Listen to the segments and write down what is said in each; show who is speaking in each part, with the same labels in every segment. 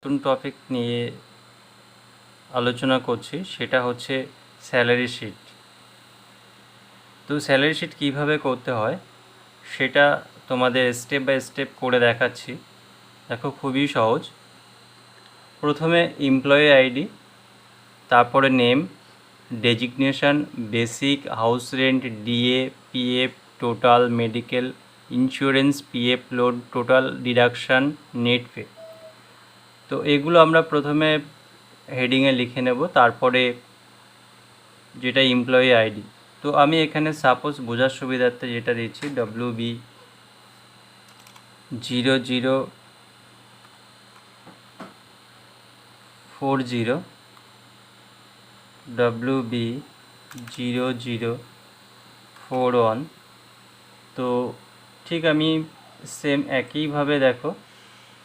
Speaker 1: নতুন টপিক নিয়ে আলোচনা করছি, সেটা হচ্ছে স্যালারি শিট। তো স্যালারি শিট কীভাবে করতে হয় সেটা তোমাদের স্টেপ বাই স্টেপ করে দেখাচ্ছি। দেখো, খুবই সহজ। প্রথমে এমপ্লয়ি আইডি, তারপরে name, designation, basic, house rent, DA, PF, total, medical, insurance, PF load, total deduction, net pay. তো এগুলো আমরা প্রথমে হেডিংয়ে লিখে নেব, তারপরে যেটা এমপ্লয়ি আইডি। তো আমি এখানে সাপোজ বোঝার সুবিধার্থে যেটা দিচ্ছি, WB0040, WB0041। তো ঠিক আমি সেম একইভাবে দেখো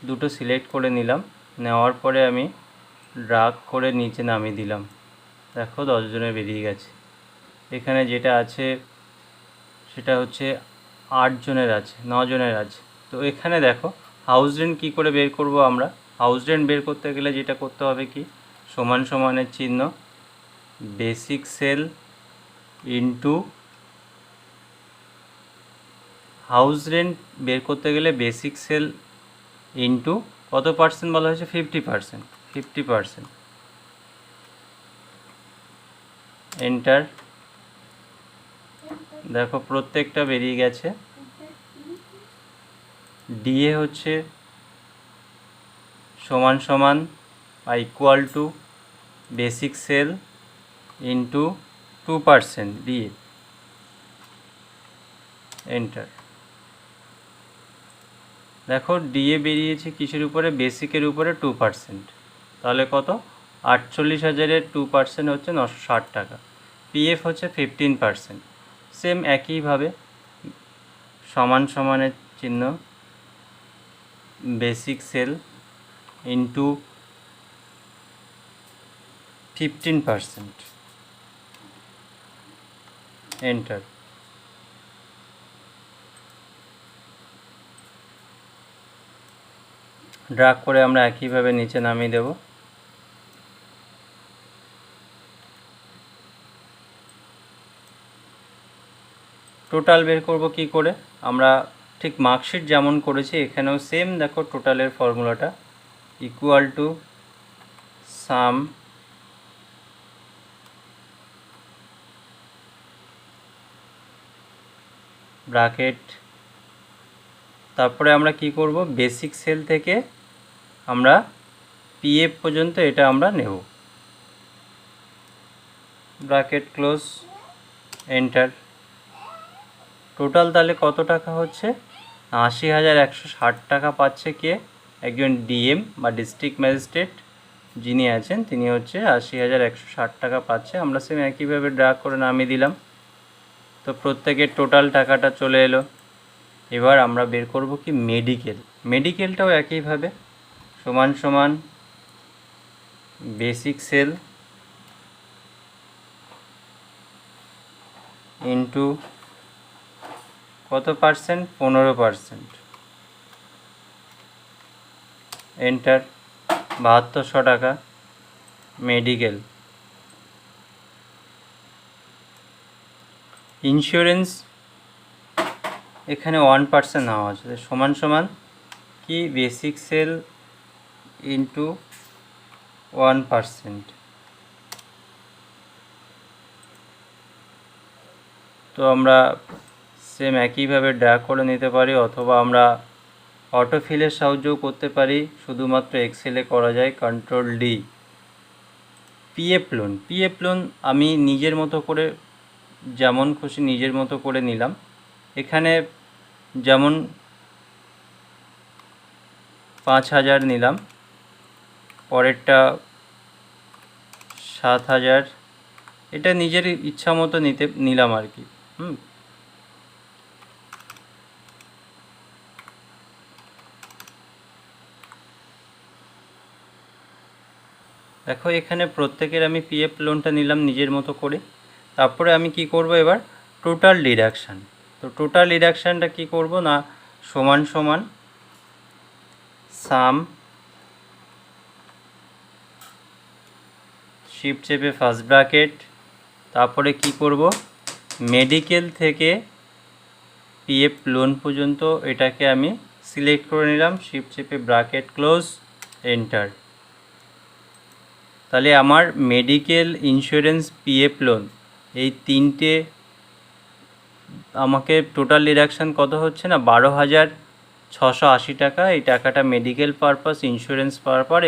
Speaker 1: দুটো সিলেক্ট করে নিলাম, নেওয়ার পরে আমি ড্রাগ করে নিচে নামিয়ে দিলাম। দেখো 10 জনের বেরিয়ে গেছে। এখানে যেটা আছে সেটা হচ্ছে 8 জনের আছে, 9 জনের আছে। তো এখানে দেখো হাউস রেন্ট কী করে বের করব আমরা। হাউস রেন্ট বের করতে গেলে যেটা করতে হবে কি, সমান সমানের চিহ্ন, basic cell into house rent বের করতে গেলে বেসিক সেল ইন্টু কত পার্সেন্ট বলা হয়েছে, 50%। এন্টার। দেখো প্রত্যেকটা বেরিয়ে গেছে। ডিএ হচ্ছে সমান সমান বা equal to basic cell into 2% DA. Enter. দেখো ডিএ বেরিয়েছে কিসের উপরে, বেসিকের উপরে 2%। তাহলে কত, 48,000-এর 2% হচ্ছে 960 টাকা। পিএফ হচ্ছে 15%। সেম একইভাবে সমান সমানের চিহ্ন, basic cell into 15%। Enter. Drag করে আমরা একইভাবে নিচে নামিয়ে দেব। টোটাল বের করব কি করে, আমরা ঠিক মার্কশিট যেমন করেছি এখানেও সেম দেখো টোটালের ফর্মুলাটা, ইকুয়াল টু সাম ব্র্যাকেট, তারপরে আমরা কি করব, বেসিক সেল থেকে আমরা পিএফ পর্যন্ত এটা আমরা নেব, ব্র্যাকেট ক্লোজ, এন্টার। টোটাল তাহলে কত টাকা হচ্ছে, 80,160 টাকা পাচ্ছে কে, একজন ডিএম বা ডিস্ট্রিক্ট ম্যাজিস্ট্রেট যিনি আছেন তিনি হচ্ছে 80,160 টাকা পাচ্ছে। আমরা সেম একইভাবে ড্রাগ করে নামিয়ে দিলাম। তো প্রত্যেকের টোটাল টাকাটা চলে এলো। এবার আমরা বের করব কি, মেডিকেলটাও একইভাবে সমান সমান বেসিক সেল ইন্টু কত পার্সেন্ট, 15%। এন্টার। 7200 টাকা মেডিকেল। ইন্স্যুরেন্স এখানে 1% নেওয়া আছে, সমান সমান কি, বেসিক সেল ইন্টু 1%। তো আমরা সেম একইভাবে ড্র্যাগ করে নিতে পারি, অথবা আমরা অটোফিলের সাহায্যও করতে পারি, শুধুমাত্র এক্সেলে করা যায়, কন্ট্রোল ডি। পিএফ লোন আমি নিজের মতো করে যেমন খুশি নিজের মতো করে নিলাম। এখানে যেমন 5,000 নিলাম, পরেরটা 7,000, এটা নিজের ইচ্ছা মতো নিলাম আর কি। দেখো এখানে প্রত্যেকের আমি পিএফ লোনটা নিলাম নিজের মতো করে। তারপরে আমি কি করব, এবার টোটাল ডিডাকশান। তো টোটাল ডিডাকশানটা কি করব না, সমান সমান সাম শিফট চেপে ফার্স্ট ব্র্যাকেট, তারপরে কি করব, মেডিকেল থেকে পিএফ লোন পর্যন্ত এটাকে আমি সিলেক্ট করে নিলাম, শিফট চেপে ব্র্যাকেট ক্লোজ, এন্টার। তাহলে আমার মেডিকেল, ইন্স্যুরেন্স, পিএফ লোন এই তিনটে আমাকে টোটাল ডিডাকশান কত হচ্ছে না 12,680 টাকা। এই টাকাটা মেডিকেল পারপাস, ইন্স্যুরেন্স পারপাস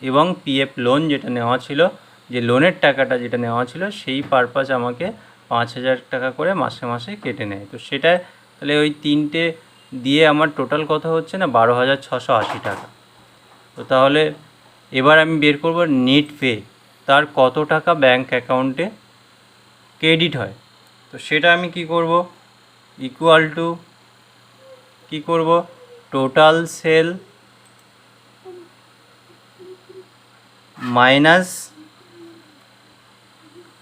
Speaker 1: এবং পিএফ লোন যেটা নেওয়া ছিল, যে লোনের টাকাটা যেটা নেওয়া ছিল সেই পারপাস আমাকে 5,000 টাকা করে মাসে মাসে কেটে নেয়। তো সেটা তাহলে ওই তিনটে দিয়ে আমার টোটাল কত হচ্ছে না 12,680 টাকা। তো তাহলে এবার আমি বের করব নেট পে, তার কত টাকা ব্যাংক অ্যাকাউন্টে ক্রেডিট হয়। তো সেটা আমি কি করব, ইকুয়াল টু কী করব, total sell minus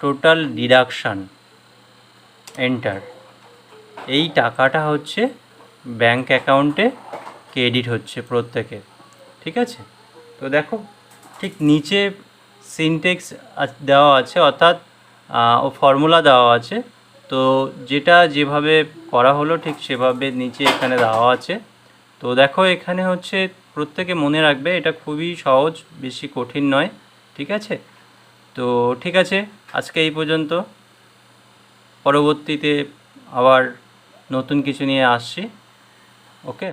Speaker 1: total deduction, enter. এই টাকাটা হচ্ছে ব্যাংক অ্যাকাউন্টে ক্রেডিট হচ্ছে প্রত্যেকের, ঠিক আছে। তো দেখো ঠিক নিচে সিনটেক্স দেওয়া আছে, অর্থাৎ ও ফর্মুলা দেওয়া আছে। তো যেটা যেভাবে করা হলো ঠিক সেভাবে নিচে এখানে দেওয়া আছে। তো দেখো এখানে হচ্ছে প্রত্যেকে মনে রাখবে, এটা খুবই সহজ, বেশি কঠিন নয়, ঠিক আছে। তো ঠিক আছে, আজকে এই পর্যন্ত, পরবর্তীতে আবার নতুন কিছু নিয়ে আসছি। ওকে।